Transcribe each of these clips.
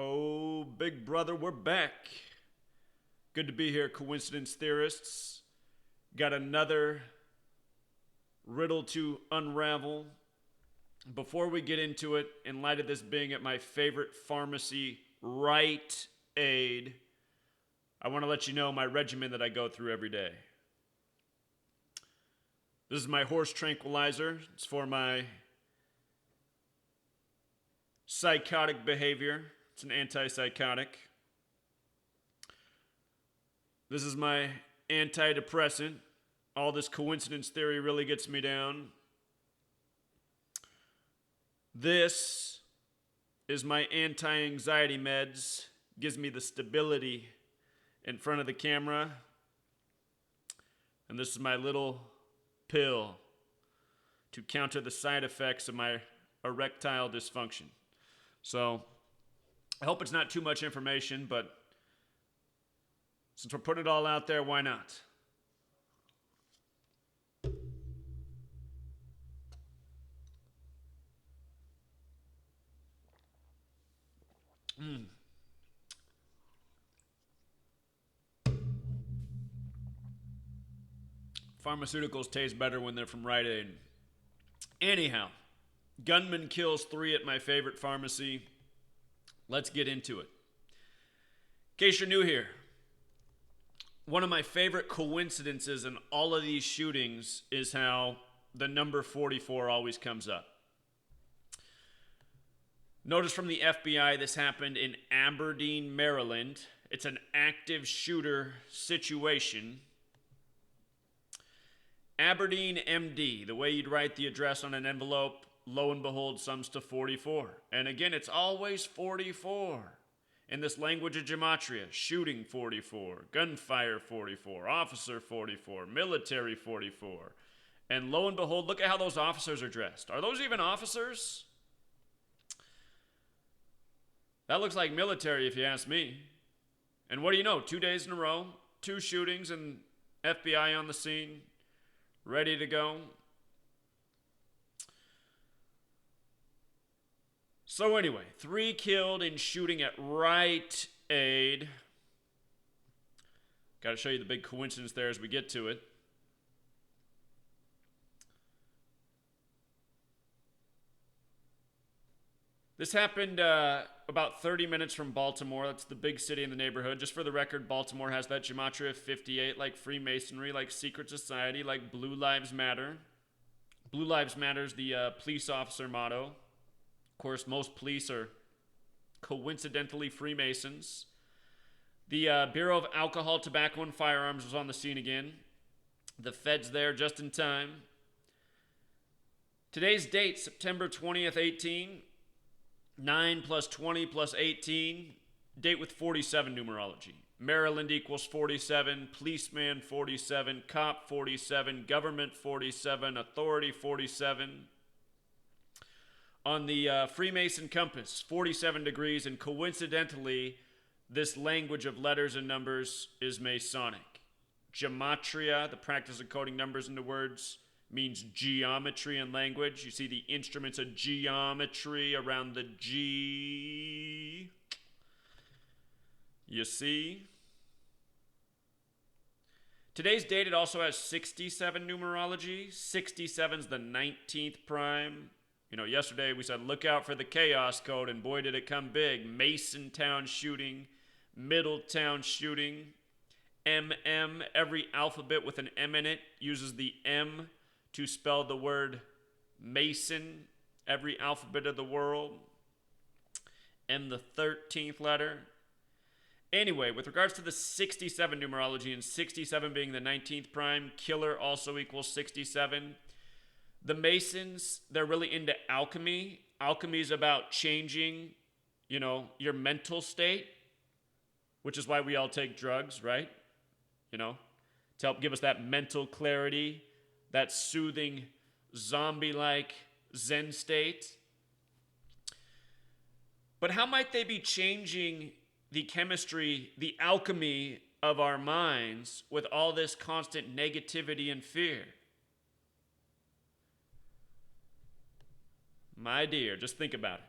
Oh, big brother, we're back. Good to be here, coincidence theorists. Got another riddle to unravel. Before we get into it, in light of this being at my favorite pharmacy, Rite Aid, I want to let you know my regimen that I go through every day. This is my horse tranquilizer. It's for my psychotic behavior. It's an antipsychotic. This is my antidepressant. All this coincidence theory really gets me down. This is my anti-anxiety meds. Gives me the stability in front of the camera. And this is my little pill to counter the side effects of my erectile dysfunction. So, I hope it's not too much information, but since we're putting it all out there, why not? Pharmaceuticals taste better when they're from Rite Aid. Anyhow, gunman kills 3 at my favorite pharmacy. Let's get into it. In case you're new here, one of my favorite coincidences in all of these shootings is how the number 44 always comes up. Notice from the FBI, this happened in Aberdeen, Maryland. It's an active shooter situation. Aberdeen, MD, the way you'd write the address on an envelope, lo and behold, sums to 44. And again, it's always 44. In this language of Gematria, shooting 44, gunfire 44, officer 44, military 44. And lo and behold, look at how those officers are dressed. Are those even officers? That looks like military if you ask me. And what do you know? 2 days in a row, 2 shootings and FBI on the scene, ready to go. So anyway, 3 killed in shooting at Rite Aid. Got to show you the big coincidence there as we get to it. This happened about 30 minutes from Baltimore. That's the big city in the neighborhood. Just for the record, Baltimore has that Gematria 58, like Freemasonry, like secret society, like Blue Lives Matter. Blue Lives Matter is the police officer motto. Of course, most police are coincidentally Freemasons. The Bureau of Alcohol, Tobacco, and Firearms was on the scene again. The feds there just in time. Today's date, September 20th, 18. 9 plus 20 plus 18. Date with 47 numerology. Maryland equals 47. Policeman 47. Cop 47. Government 47. Authority 47. On the Freemason compass, 47 degrees, and coincidentally, this language of letters and numbers is Masonic. Gematria, the practice of coding numbers into words, means geometry in language. You see the instruments of geometry around the G. You see? Today's date, it also has 67 numerology. 67 is the 19th prime. You know, yesterday we said, look out for the chaos code, and boy, did it come big. Masontown shooting, Middletown shooting, MM, every alphabet with an M in it uses the M to spell the word Mason, every alphabet of the world, and the 13th letter. Anyway, with regards to the 67 numerology, and 67 being the 19th prime, killer also equals 67. The Masons, they're really into alchemy. Alchemy is about changing, your mental state, which is why we all take drugs, right? To help give us that mental clarity, that soothing, zombie-like Zen state. But how might they be changing the chemistry, the alchemy of our minds with all this constant negativity and fear? My dear, just think about it.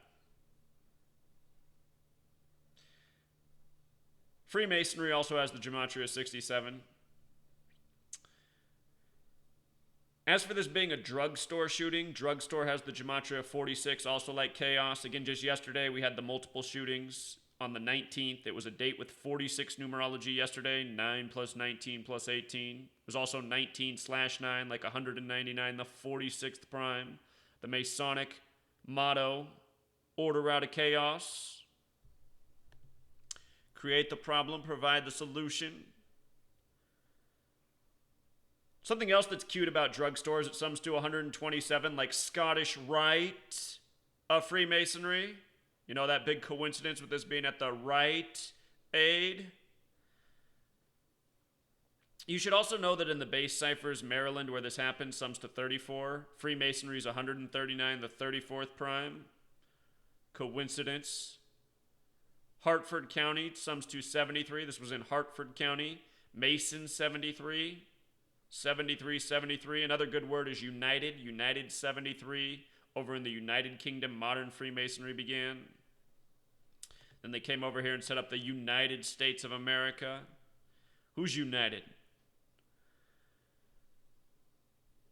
Freemasonry also has the Gematria 67. As for this being a drugstore shooting, drugstore has the Gematria 46, also like chaos. Again, just yesterday we had the multiple shootings. On the 19th, it was a date with 46 numerology yesterday, 9 plus 19 plus 18. It was also 19/9, like 199, the 46th prime. The Masonic motto, order out of chaos. Create the problem, provide the solution. Something else that's cute about drugstores, it sums to 127, like Scottish Rite of Freemasonry. You know, that big coincidence with this being at the Rite Aid. You should also know that in the base ciphers, Maryland, where this happened, sums to 34. Freemasonry is 139, the 34th prime. Coincidence. Hartford County sums to 73. This was in Hartford County. Mason 73. 73. Another good word is united. United 73. Over in the United Kingdom, modern Freemasonry began. Then they came over here and set up the United States of America. Who's united?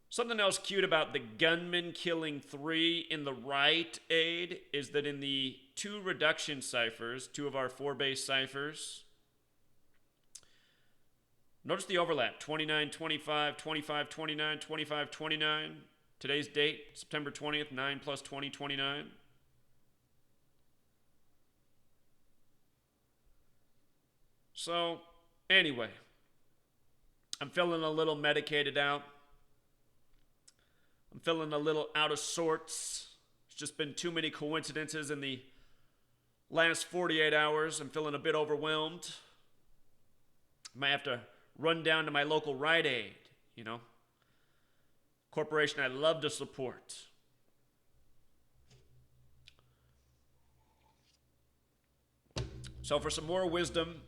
Something else cute about the gunman killing 3 in the Rite Aid is that in the 2 reduction ciphers, 2 of our 4 base ciphers, notice the overlap, 29-25, 25-29, 25-29. Today's date, September 20th, 9 plus 20, 29. So, anyway, I'm feeling a little medicated out. I'm feeling a little out of sorts. It's just been too many coincidences in the last 48 hours. I'm feeling a bit overwhelmed. Might have to run down to my local Rite Aid, you know. Corporation I love to support. So for some more wisdom,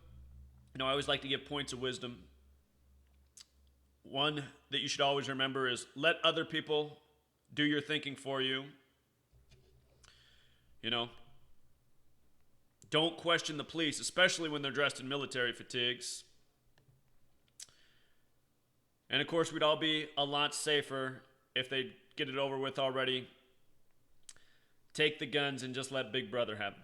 you know, I always like to give points of wisdom. One that you should always remember is let other people do your thinking for you. You know, don't question the police, especially when they're dressed in military fatigues. And of course, we'd all be a lot safer if they get it over with already. Take the guns and just let Big Brother have them.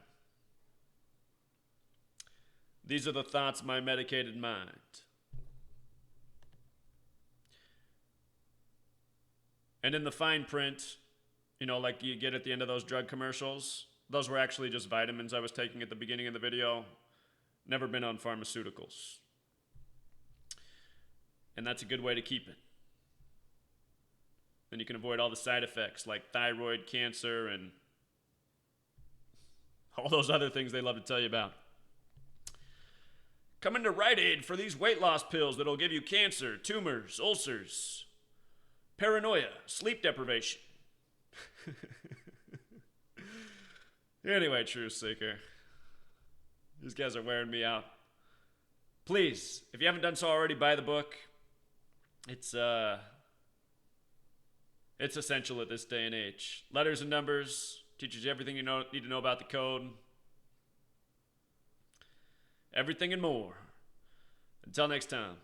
These are the thoughts of my medicated mind. And in the fine print, you know, like you get at the end of those drug commercials, those were actually just vitamins I was taking at the beginning of the video. Never been on pharmaceuticals. And that's a good way to keep it. Then you can avoid all the side effects like thyroid cancer and all those other things they love to tell you about. Come into Rite Aid for these weight loss pills that'll give you cancer, tumors, ulcers, paranoia, sleep deprivation. Anyway, Truth Seeker, these guys are wearing me out. Please, if you haven't done so already, buy the book. It's essential at this day and age. Letters and numbers teaches you everything you need to know about the code. Everything and more. Until next time.